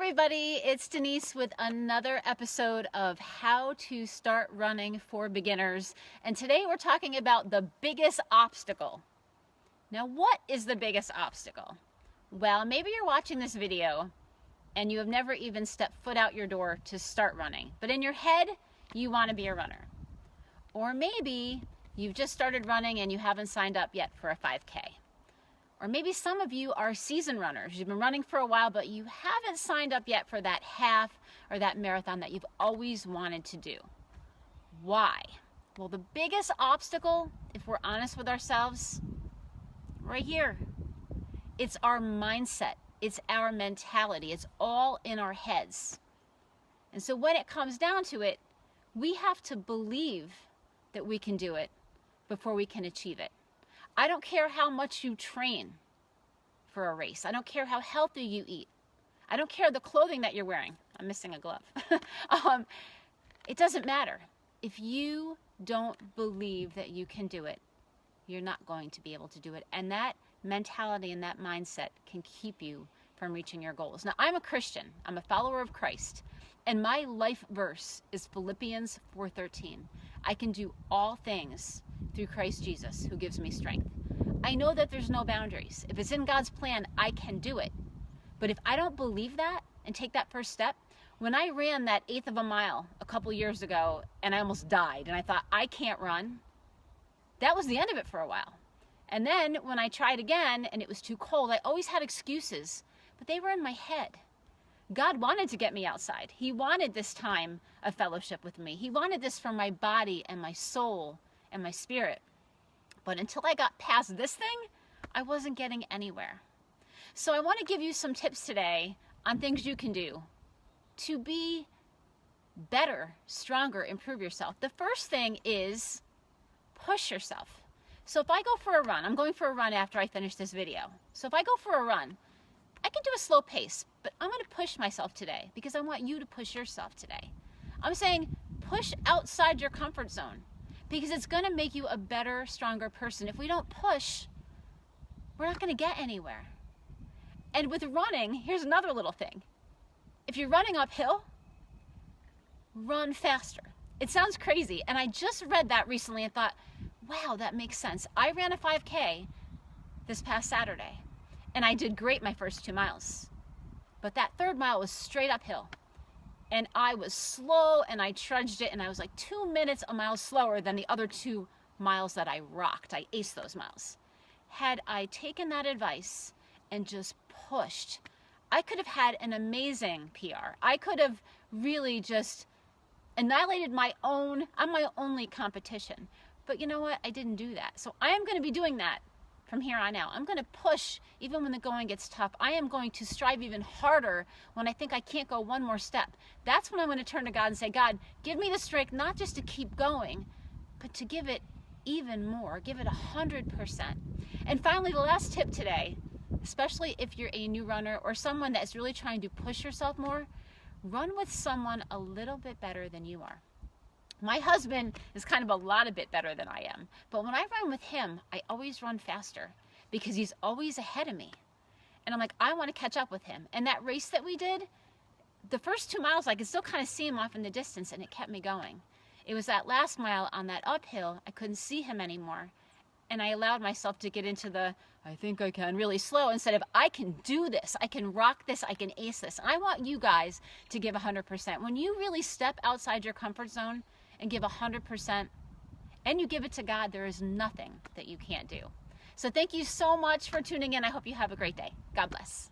everybody, it's Denise with another episode of How to Start Running for Beginners. And today we're talking about the biggest obstacle. Now, what is the biggest obstacle? Well, maybe you're watching this video and you have never even stepped foot out your door to start running. But in your head, you want to be a runner. Or maybe you've just started running and you haven't signed up yet for a 5K. Or maybe some of you are seasoned runners. You've been running for a while, but you haven't signed up yet for that half or that marathon that you've always wanted to do. Why? Well, the biggest obstacle, if we're honest with ourselves, right here. It's our mindset. It's our mentality. It's all in our heads. And so when it comes down to it, we have to believe that we can do it before we can achieve it. I don't care how much you train for a race. I don't care how healthy you eat. I don't care the clothing that you're wearing. I'm missing a glove. It doesn't matter. If you don't believe that you can do it, you're not going to be able to do it. And that mentality and that mindset can keep you from reaching your goals. Now, I'm a Christian. I'm a follower of Christ. And my life verse is Philippians 4:13. I can do all things through Christ Jesus, who gives me strength. I know that there's no boundaries. If it's in God's plan, I can do it. But if I don't believe that and take that first step, when I ran that eighth of a mile a couple years ago and I almost died and I thought, I can't run, that was the end of it for a while. And then when I tried again and it was too cold, I always had excuses, but they were in my head. God wanted to get me outside. He wanted this time of fellowship with me. He wanted this for my body and my soul and my spirit. But until I got past this thing, I wasn't getting anywhere. So I want to give you some tips today on things you can do to be better, stronger, improve yourself. The first thing is push yourself. So if I go for a run, I'm going for a run after I finish this video. So if I go for a run, I can do a slow pace, but I'm going to push myself today because I want you to push yourself today. I'm saying push outside your comfort zone because it's going to make you a better, stronger person. If we don't push, we're not going to get anywhere. And with running, here's another little thing. If you're running uphill, run faster. It sounds crazy, and I just read that recently and thought, wow, that makes sense. I ran a 5K this past Saturday. And I did great my first 2 miles. But that third mile was straight uphill. And I was slow and I trudged it and I was like 2 minutes a mile slower than the other 2 miles that I rocked. I aced those miles. Had I taken that advice and just pushed, I could have had an amazing PR. I could have really just annihilated I'm my only competition. But you know what? I didn't do that. So I am going to be doing that from here on out. I'm going to push even when the going gets tough. I am going to strive even harder when I think I can't go one more step. That's when I'm going to turn to God and say, God, give me the strength not just to keep going, but to give it even more. Give it 100%. And finally, the last tip today, especially if you're a new runner or someone that's really trying to push yourself more, run with someone a little bit better than you are. My husband is kind of a lot a bit better than I am. But when I run with him, I always run faster because he's always ahead of me. And I'm like, I want to catch up with him. And that race that we did, the first 2 miles, I could still kind of see him off in the distance and it kept me going. It was that last mile on that uphill, I couldn't see him anymore. And I allowed myself to get into the, I think I can, really slow instead of, I can do this, I can rock this, I can ace this. And I want you guys to give 100%. When you really step outside your comfort zone, and give 100%, and you give it to God, there is nothing that you can't do. So thank you so much for tuning in. I hope you have a great day. God bless.